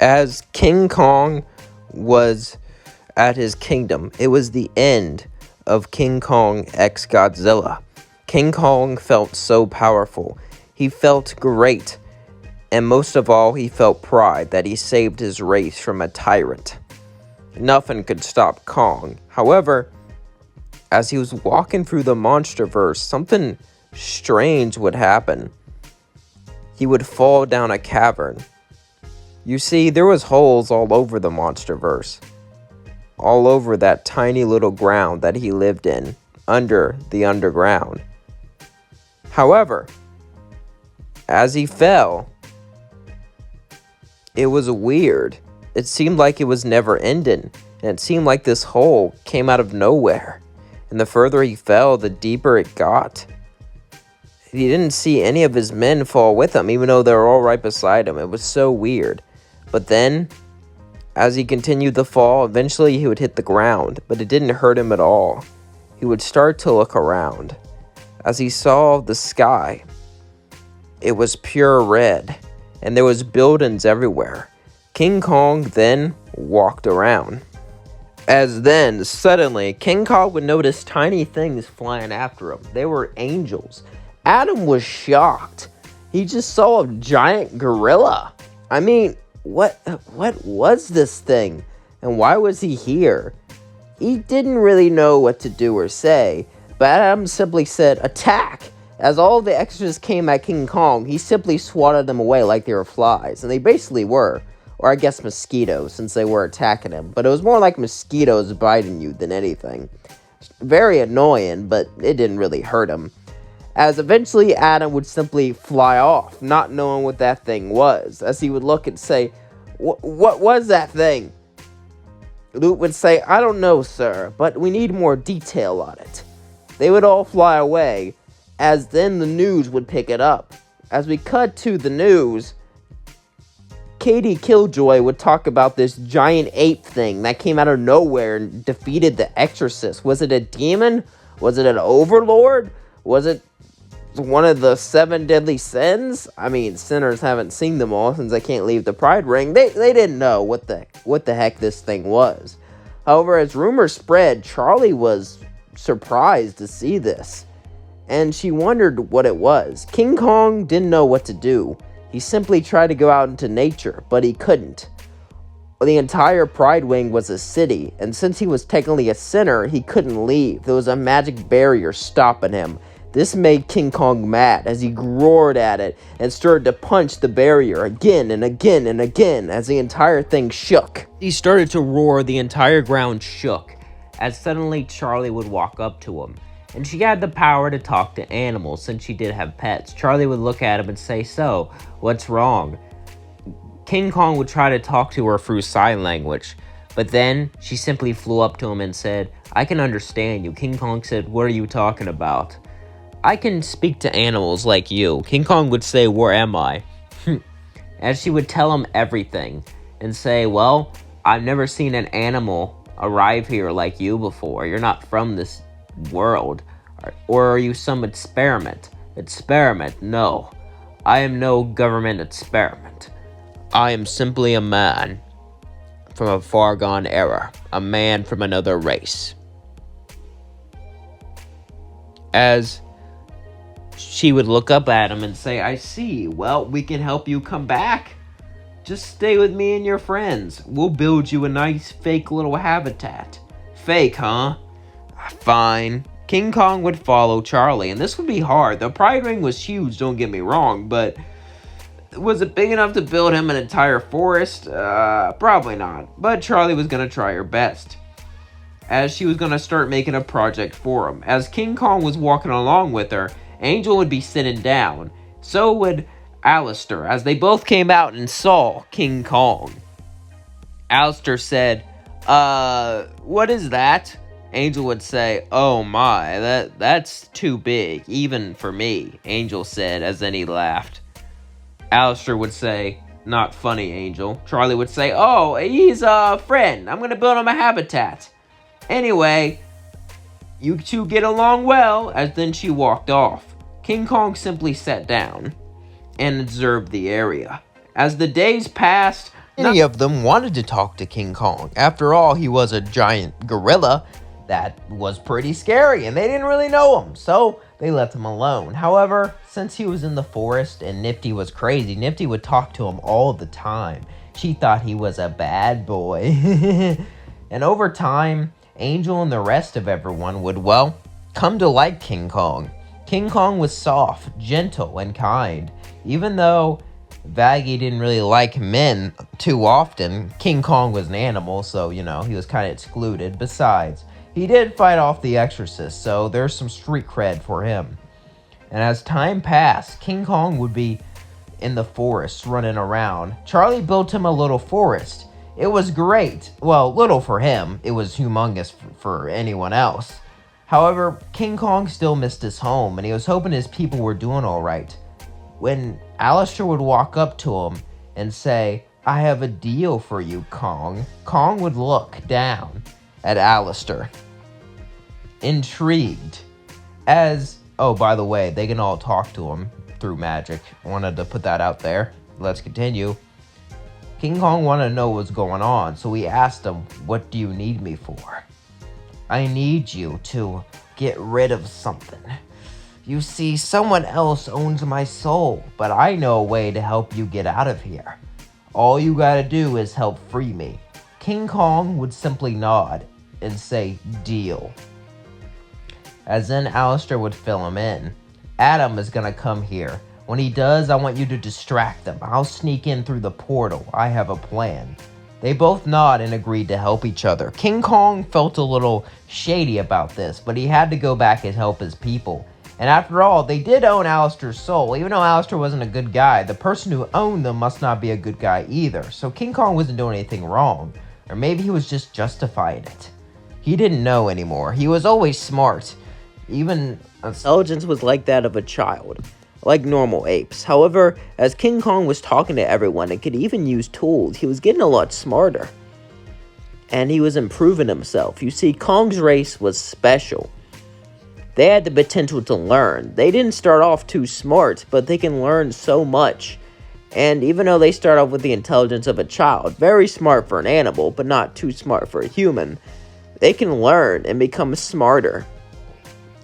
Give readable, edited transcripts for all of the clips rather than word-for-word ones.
As King Kong was at his kingdom, it was the end of King Kong x Godzilla. King Kong felt so powerful. He felt great. And most of all, he felt pride that he saved his race from a tyrant. Nothing could stop Kong. However, as he was walking through the Monsterverse, something strange would happen. He would fall down a cavern. You see, there was holes all over the Monsterverse. All over that tiny little ground that he lived in, under the underground. However, as he fell, it was weird. It seemed like it was never ending, and it seemed like this hole came out of nowhere. And the further he fell, the deeper it got. He didn't see any of his men fall with him, even though they were all right beside him. It was so weird. But then, as he continued the fall, eventually he would hit the ground, but it didn't hurt him at all. He would start to look around. As he saw the sky, it was pure red, and there was buildings everywhere. King Kong then walked around. As then, suddenly, King Kong would notice tiny things flying after him. They were angels. Adam was shocked. He just saw a giant gorilla. I mean, what was this thing? And why was he here? He didn't really know what to do or say, but Adam simply said, "Attack!" As all the extras came at King Kong, he simply swatted them away like they were flies, and they basically were. Or I guess mosquitoes, since they were attacking him. But it was more like mosquitoes biting you than anything. Very annoying, but it didn't really hurt him. As eventually Adam would simply fly off, not knowing what that thing was. As he would look and say, What was that thing?" Luke would say, "I don't know, sir, but we need more detail on it." They would all fly away, as then the news would pick it up. As we cut to the news, Katie Killjoy would talk about this giant ape thing that came out of nowhere and defeated the exorcist. Was it a demon? Was it an overlord? Was it one of the 7 deadly sins? I mean, sinners haven't seen them all since they can't leave the Pride Ring. They didn't know what the heck this thing was. However, as rumors spread, Charlie was surprised to see this, and she wondered what it was. King Kong didn't know what to do. He simply tried to go out into nature, but he couldn't. The entire Pride Wing was a city, and since he was technically a sinner, he couldn't leave. There was a magic barrier stopping him. This made King Kong mad as he roared at it and started to punch the barrier again and again and again as the entire thing shook. He started to roar, the entire ground shook, as suddenly Charlie would walk up to him. And she had the power to talk to animals since she did have pets. Charlie would look at him and say, "So, what's wrong?" King Kong would try to talk to her through sign language, but then she simply flew up to him and said, "I can understand you." King Kong said, "What are you talking about?" "I can speak to animals like you." King Kong would say, "Where am I?" As she would tell him everything and say, "Well, I've never seen an animal arrive here like you before. You're not from this world. Or are you some experiment?" "Experiment? No. I am no government experiment. I am simply a man from a far gone era. A man from another race." As she would look up at him and say, "I see. Well, we can help you come back. Just stay with me and your friends. We'll build you a nice fake little habitat." "Fake, huh? Fine." King Kong would follow Charlie, and this would be hard. The Pride Ring was huge, don't get me wrong, but was it big enough to build him an entire forest? Probably not. But Charlie was going to try her best, as she was going to start making a project for him. As King Kong was walking along with her, Angel would be sitting down. So would Alastor, as they both came out and saw King Kong. Alastor said, "What is that?" Angel would say, "Oh my, that's too big, even for me," Angel said, as then he laughed. Alastor would say, "Not funny, Angel." Charlie would say, "Oh, he's a friend. I'm gonna build him a habitat. Anyway, you two get along well," as then she walked off. King Kong simply sat down and observed the area. As the days passed, Many of them wanted to talk to King Kong. After all, he was a giant gorilla that was pretty scary, and they didn't really know him, so they left him alone. However, since he was in the forest and Nifty was crazy, Nifty would talk to him all the time. She thought he was a bad boy. And over time, Angel and the rest of everyone would, well, come to like King Kong. King Kong was soft, gentle, and kind. Even though Vaggie didn't really like men too often, King Kong was an animal, so, he was kind of excluded. Besides, he did fight off the exorcists, so there's some street cred for him. And as time passed, King Kong would be in the forest running around. Charlie built him a little forest. It was great. Well, little for him. It was humongous for anyone else. However, King Kong still missed his home, and he was hoping his people were doing all right. When Alastor would walk up to him and say, "I have a deal for you, Kong," Kong would look down at Alastor, intrigued. Oh, by the way, they can all talk to him through magic. Wanted to put that out there. Let's continue. King Kong wanted to know what was going on, so he asked him, "What do you need me for?" "I need you to get rid of something. You see, someone else owns my soul, but I know a way to help you get out of here. All you gotta do is help free me." King Kong would simply nod and say, "Deal." As then Alastor would fill him in. "Adam is gonna come here. When he does, I want you to distract them. I'll sneak in through the portal. I have a plan." They both nod and agreed to help each other. King Kong felt a little shady about this, but he had to go back and help his people. And after all, they did own Alastor's soul. Even though Alastor wasn't a good guy, the person who owned them must not be a good guy either. So King Kong wasn't doing anything wrong. Or maybe he was just justifying it. He didn't know anymore. He was always smart. Even intelligence was like that of a child, like normal apes. However, as King Kong was talking to everyone and could even use tools, he was getting a lot smarter. And he was improving himself. You see, Kong's race was special. They had the potential to learn. They didn't start off too smart, but they can learn so much. And even though they start off with the intelligence of a child, very smart for an animal, but not too smart for a human, they can learn and become smarter.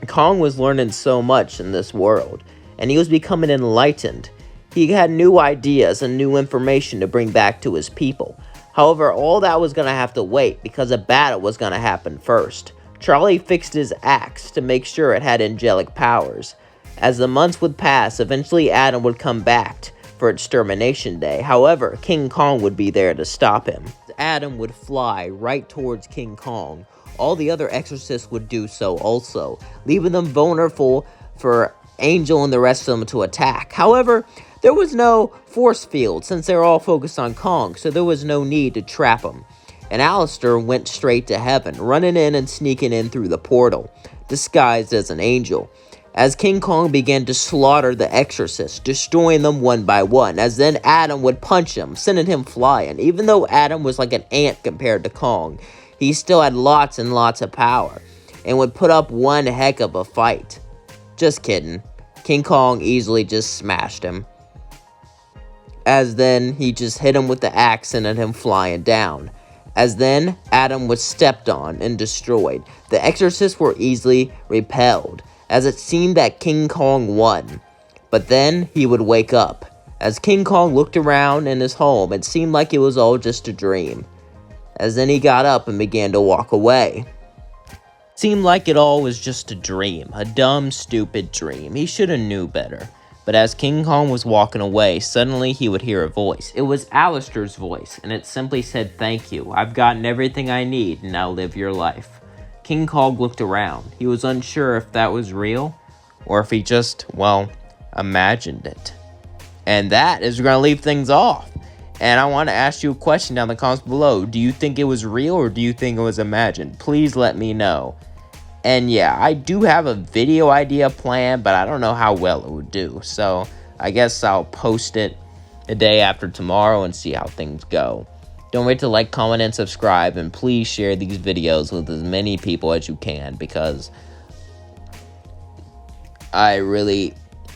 Kong was learning so much in this world, and he was becoming enlightened. He had new ideas and new information to bring back to his people. However, all that was going to have to wait because a battle was going to happen first. Charlie fixed his axe to make sure it had angelic powers. As the months would pass, eventually Adam would come back for Extermination Day. However, King Kong would be there to stop him. Adam would fly right towards King Kong. All the other exorcists would do so also, leaving them vulnerable for Angel and the rest of them to attack. However, there was no force field since they were all focused on Kong, so there was no need to trap him. And Alastor went straight to heaven, running in and sneaking in through the portal, disguised as an angel. As King Kong began to slaughter the exorcists, destroying them one by one, as then Adam would punch him, sending him flying. Even though Adam was like an ant compared to Kong, he still had lots and lots of power, and would put up one heck of a fight. Just kidding. King Kong easily just smashed him. As then, he just hit him with the axe, sending him flying down. As then, Adam was stepped on and destroyed. The exorcists were easily repelled, as it seemed that King Kong won. But then, he would wake up. As King Kong looked around in his home, it seemed like it was all just a dream. As then he got up and began to walk away. Seemed like it all was just a dream, a dumb, stupid dream. He should have knew better. But as King Kong was walking away, suddenly he would hear a voice. It was Alastor's voice, and it simply said, "Thank you. I've gotten everything I need, now live your life." King Kong looked around. He was unsure if that was real, or if he just, imagined it. And that is going to leave things off. And I want to ask you a question down in the comments below. Do you think it was real or do you think it was imagined? Please let me know. And yeah, I do have a video idea planned, but I don't know how well it would do. So I guess I'll post it the day after tomorrow and see how things go. Don't forget to like, comment, and subscribe. And please share these videos with as many people as you can, because I really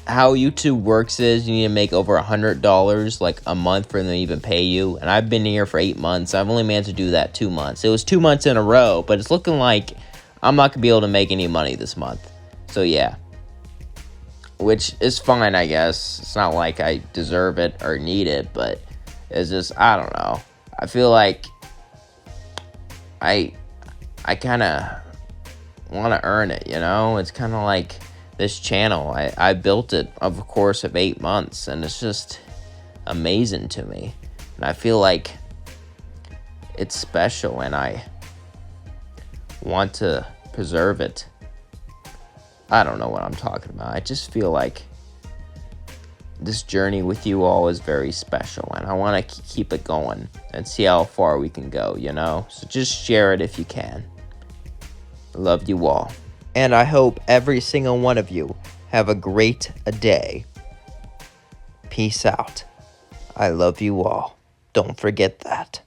how YouTube works is you need to make over $100 like a month for them to even pay you. And I've been here for 8 months. I've only managed to do that 2 months. It was 2 months in a row, but it's looking like I'm not gonna be able to make any money this month. So yeah, which is fine, I guess. It's not like I deserve it or need it, but it's just, I don't know. I feel like I kind of want to earn it, you know? It's kind of like this channel. I built it over the course of 8 months, and it's just amazing to me. And I feel like it's special, and I want to preserve it. I don't know what I'm talking about. I just feel like this journey with you all is very special, and I want to keep it going and see how far we can go, you know? So just share it if you can. I love you all. And I hope every single one of you have a great day. Peace out. I love you all. Don't forget that.